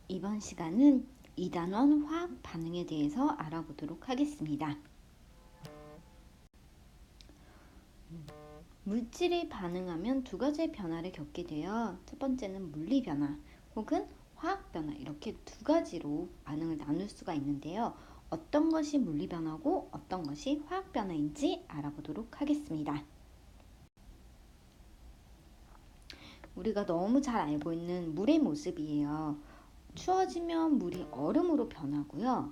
이번 시간은 2단원 화학 반응에 대해서 알아보도록 하겠습니다. 물질이 반응하면 두 가지의 변화를 겪게 돼요. 첫 번째는 물리 변화 혹은 화학 변화, 이렇게 두 가지로 반응을 나눌 수가 있는데요. 어떤 것이 물리 변화고 어떤 것이 화학 변화인지 알아보도록 하겠습니다. 우리가 너무 잘 알고 있는 물의 모습이에요. 추워지면 물이 얼음으로 변하고요.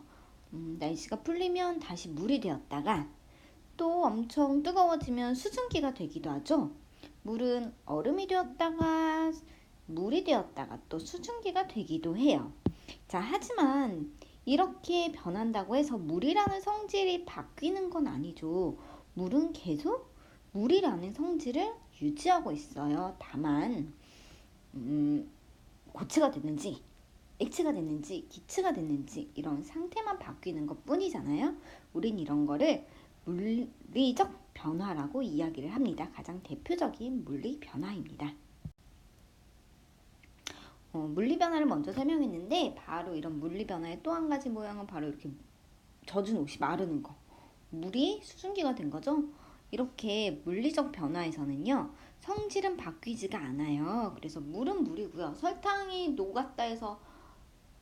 날씨가 풀리면 다시 물이 되었다가 또 엄청 뜨거워지면 수증기가 되기도 하죠. 물은 얼음이 되었다가 물이 되었다가 또 수증기가 되기도 해요. 자, 하지만 이렇게 변한다고 해서 물이라는 성질이 바뀌는 건 아니죠. 물은 계속 물이라는 성질을 유지하고 있어요. 다만 고체가 됐는지 액체가 됐는지 기체가 됐는지 이런 상태만 바뀌는 것 뿐이잖아요. 우린 이런 거를 물리적 변화라고 이야기를 합니다. 가장 대표적인 물리 변화입니다. 물리 변화를 먼저 설명했는데, 바로 이런 물리 변화의 또 한 가지 모양은 바로 이렇게 젖은 옷이 마르는 거, 물이 수증기가 된 거죠. 이렇게 물리적 변화에서는요, 성질은 바뀌지가 않아요. 그래서 물은 물이고요. 설탕이 녹았다 해서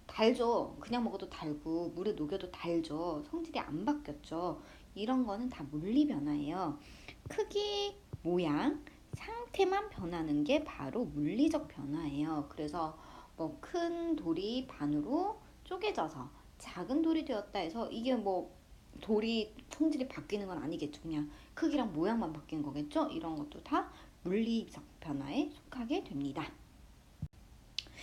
달죠. 그냥 먹어도 달고 물에 녹여도 달죠. 성질이 안 바뀌었죠. 이런 거는 다 물리 변화예요. 크기, 모양, 상태만 변하는 게 바로 물리적 변화예요. 그래서 뭐 큰 돌이 반으로 쪼개져서 작은 돌이 되었다 해서 이게 뭐 돌이 성질이 바뀌는 건 아니겠죠. 그냥 크기랑 모양만 바뀐 거겠죠. 이런 것도 다 물리적 변화에 속하게 됩니다.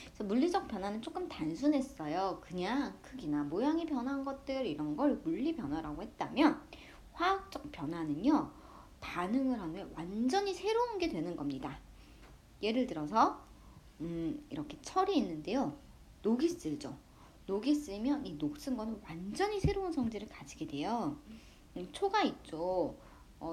그래서 물리적 변화는 조금 단순했어요. 그냥 크기나 모양이 변한 것들, 이런 걸 물리 변화라고 했다면, 화학적 변화는요, 반응을 하면 완전히 새로운 게 되는 겁니다. 예를 들어서 이렇게 철이 있는데요, 녹이 쓸죠. 녹이 쓰면 이 녹 쓴 거는 완전히 새로운 성질을 가지게 돼요. 초가 있죠.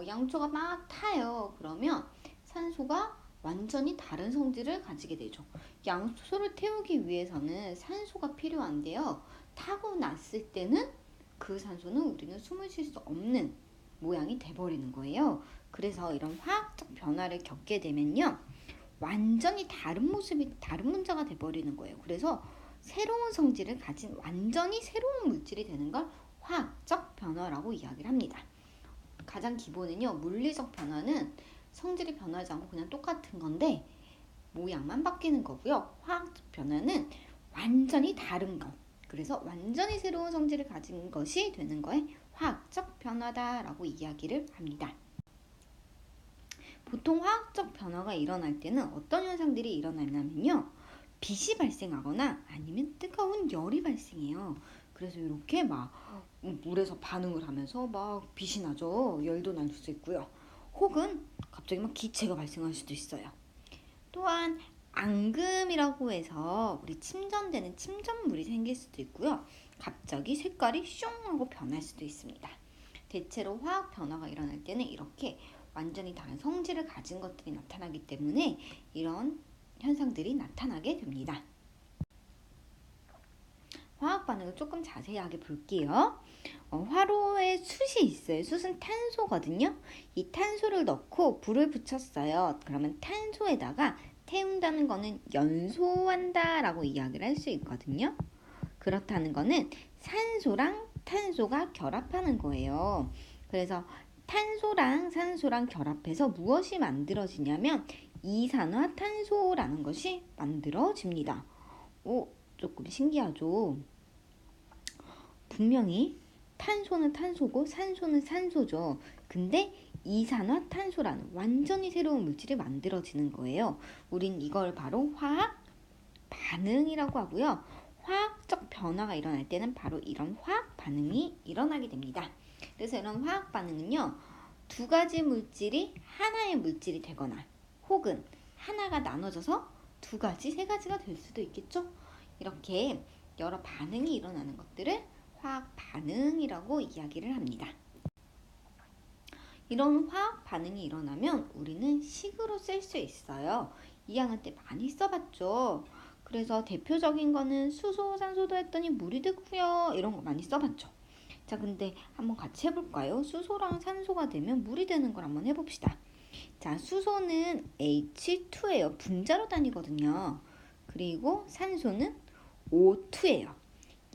양초가 막 타요. 그러면 산소가 완전히 다른 성질을 가지게 되죠. 양초를 태우기 위해서는 산소가 필요한데요. 타고 났을 때는 그 산소는 우리는 숨을 쉴 수 없는 모양이 돼버리는 거예요. 그래서 이런 화학적 변화를 겪게 되면요, 완전히 다른 모습이, 다른 문자가 돼버리는 거예요. 그래서 새로운 성질을 가진 완전히 새로운 물질이 되는 걸 화학적 변화라고 이야기를 합니다. 가장 기본은요, 물리적 변화는 성질이 변하지 않고 그냥 똑같은 건데 모양만 바뀌는 거고요. 화학적 변화는 완전히 다른 것, 그래서 완전히 새로운 성질을 가진 것이 되는 거에 화학적 변화다라고 이야기를 합니다. 보통 화학적 변화가 일어날 때는 어떤 현상들이 일어나냐면요, 빛이 발생하거나 아니면 뜨거운 열이 발생해요. 그래서 이렇게 막 물에서 반응을 하면서 막 빛이 나죠. 열도 날 수 있고요. 혹은 갑자기 막 기체가 발생할 수도 있어요. 또한 앙금이라고 해서 우리 침전되는 침전물이 생길 수도 있고요. 갑자기 색깔이 슝 하고 변할 수도 있습니다. 대체로 화학 변화가 일어날 때는 이렇게 완전히 다른 성질을 가진 것들이 나타나기 때문에 이런 현상들이 나타나게 됩니다. 화학 반응을 조금 자세하게 볼게요. 화로에 숯이 있어요. 숯은 탄소거든요. 이 탄소를 넣고 불을 붙였어요. 그러면 탄소에다가 태운다는 거는 연소한다 라고 이야기를 할 수 있거든요. 그렇다는 거는 산소랑 탄소가 결합하는 거예요. 그래서 탄소랑 산소랑 결합해서 무엇이 만들어지냐면 이산화탄소라는 것이 만들어집니다. 조금 신기하죠? 분명히 탄소는 탄소고 산소는 산소죠. 근데 이산화탄소라는 완전히 새로운 물질이 만들어지는 거예요. 우린 이걸 바로 화학 반응이라고 하고요. 화학적 변화가 일어날 때는 바로 이런 화학 반응이 일어나게 됩니다. 그래서 이런 화학 반응은요, 두 가지 물질이 하나의 물질이 되거나 혹은 하나가 나눠져서 두 가지, 세 가지가 될 수도 있겠죠. 이렇게 여러 반응이 일어나는 것들을 화학 반응이라고 이야기를 합니다. 이런 화학 반응이 일어나면 우리는 식으로 쓸 수 있어요. 2학년 때 많이 써봤죠. 그래서 대표적인 거는 수소, 산소도 했더니 물이 되고요. 이런 거 많이 써봤죠. 자, 근데 한번 같이 해볼까요? 수소랑 산소가 되면 물이 되는 걸 한번 해봅시다. 자, 수소는 H2예요. 분자로 다니거든요. 그리고 산소는 O2예요.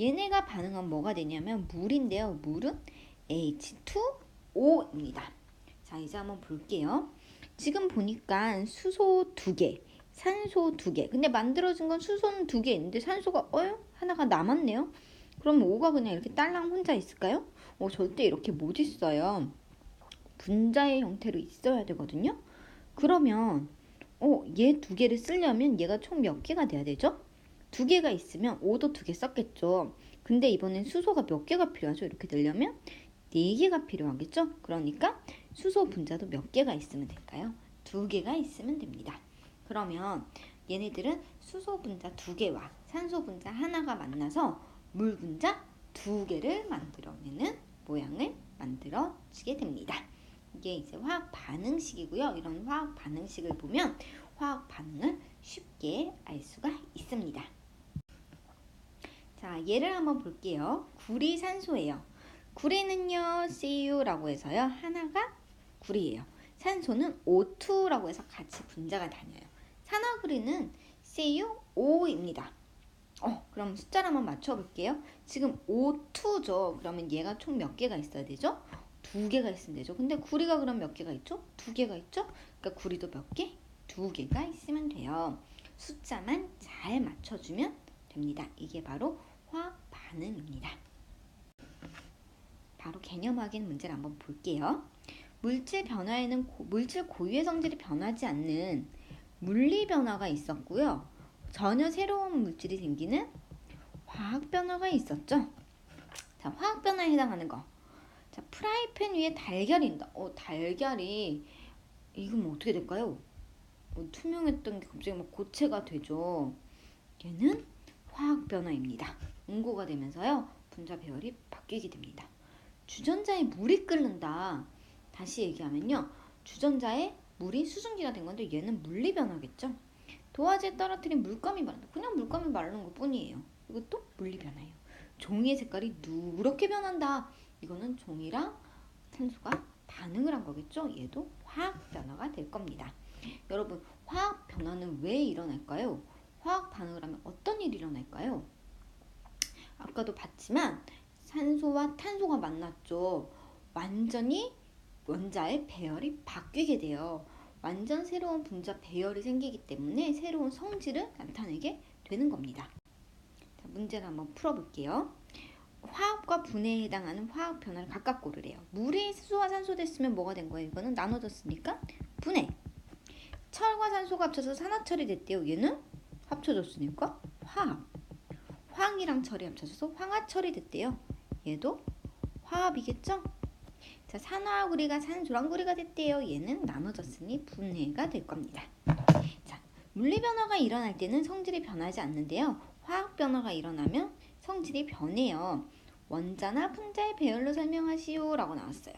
얘네가 반응하면 뭐가 되냐면 물인데요. 물은 H2O입니다. 자, 이제 한번 볼게요. 지금 보니까 수소 2개, 산소 2개. 근데 만들어진 건 수소는 2개 있는데 산소가 하나가 남았네요. 그럼 O가 그냥 이렇게 딸랑 혼자 있을까요? 절대 이렇게 못 있어요. 분자의 형태로 있어야 되거든요. 그러면 얘 2개를 쓰려면 얘가 총 몇 개가 돼야 되죠? 2개가 있으면 O도 2개 썼겠죠. 근데 이번엔 수소가 몇 개가 필요하죠? 이렇게 되려면 4개가 필요하겠죠? 그러니까 수소 분자도 몇 개가 있으면 될까요? 2개가 있으면 됩니다. 그러면 얘네들은 수소 분자 2개와 산소 분자 하나가 만나서 물 분자 2개를 만들어내는 모양을 만들어지게 됩니다. 이게 이제 화학 반응식이고요. 이런 화학 반응식을 보면 화학 반응을 쉽게 알 수가 있습니다. 자, 예를 한번 볼게요. 구리 산소예요. 구리는요, Cu라고 해서요. 하나가 구리예요. 산소는 O2라고 해서 같이 분자가 다녀요. 산화구리는 CuO입니다. 그럼 숫자를 한번 맞춰볼게요. 지금 O2죠. 그러면 얘가 총 몇 개가 있어야 되죠? 2개가 있으면 되죠. 근데 구리가 그럼 몇 개가 있죠? 2개가 있죠? 그러니까 구리도 몇 개? 2개가 있으면 돼요. 숫자만 잘 맞춰주면 됩니다. 이게 바로 화학 반응입니다. 바로 개념 확인 문제를 한번 볼게요. 물질 변화에는 물질 고유의 성질이 변하지 않는 물리 변화가 있었고요. 전혀 새로운 물질이 생기는 화학 변화가 있었죠. 자, 화학 변화에 해당하는 거. 자, 프라이팬 위에 달걀입니다. 달걀이 이건 뭐 어떻게 될까요? 투명했던 게 갑자기 막 고체가 되죠. 얘는 화학 변화입니다. 응고가 되면서요. 분자 배열이 바뀌게 됩니다. 주전자에 물이 끓는다. 다시 얘기하면요. 주전자에 물이 수증기가 된 건데 얘는 물리 변화겠죠. 도화지에 떨어뜨린 물감이 마른다. 그냥 물감이 마르는 것 뿐이에요. 이것도 물리 변화예요. 종이의 색깔이 누렇게 변한다. 이거는 종이랑 산소가 반응을 한 거겠죠. 얘도 화학 변화가 될 겁니다. 여러분, 화학 변화는 왜 일어날까요? 화학 반응을 하면 어떤 일이 일어날까요? 아까도 봤지만 산소와 탄소가 만났죠. 완전히 원자의 배열이 바뀌게 돼요. 완전 새로운 분자 배열이 생기기 때문에 새로운 성질을 나타내게 되는 겁니다. 자, 문제를 한번 풀어볼게요. 화합과 분해에 해당하는 화학 변화를 각각 고르래요. 물이 수소와 산소 됐으면 뭐가 된 거예요? 이거는 나눠졌으니까 분해. 철과 산소가 합쳐서 산화철이 됐대요. 얘는 합쳐졌으니까 화합. 황이랑 철이 합쳐져서 황화철이 됐대요. 얘도 화합이겠죠? 자, 산화구리가 산소랑구리가 됐대요. 얘는 나눠졌으니 분해가 될 겁니다. 자, 물리 변화가 일어날 때는 성질이 변하지 않는데요. 화학 변화가 일어나면 성질이 변해요. 원자나 분자의 배열로 설명하시오 라고 나왔어요.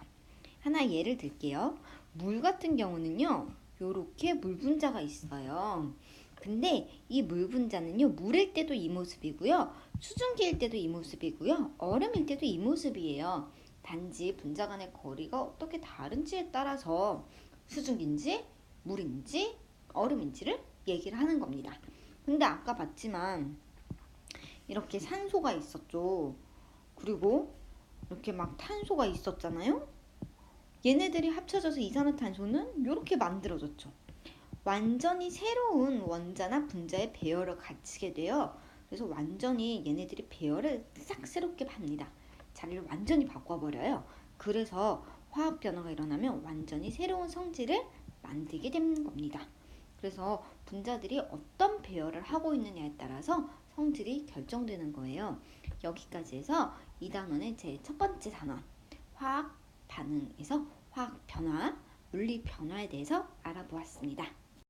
하나 예를 들게요. 물 같은 경우는요. 요렇게 물 분자가 있어요. 근데 이 물 분자는요. 물일 때도 이 모습이고요. 수증기일 때도 이 모습이고요. 얼음일 때도 이 모습이에요. 단지 분자 간의 거리가 어떻게 다른지에 따라서 수증기인지 물인지 얼음인지를 얘기를 하는 겁니다. 근데 아까 봤지만 이렇게 산소가 있었죠. 그리고 이렇게 막 탄소가 있었잖아요. 얘네들이 합쳐져서 이산화탄소는 이렇게 만들어졌죠. 완전히 새로운 원자나 분자의 배열을 갖추게 돼요. 그래서 완전히 얘네들이 배열을 싹 새롭게 합니다. 자리를 완전히 바꿔버려요. 그래서 화학 변화가 일어나면 완전히 새로운 성질을 만들게 되는 겁니다. 그래서 분자들이 어떤 배열을 하고 있느냐에 따라서 성질이 결정되는 거예요. 여기까지 해서 이 단원의 제 첫 번째 단원 화학 반응에서 화학 변화, 물리 변화에 대해서 알아보았습니다.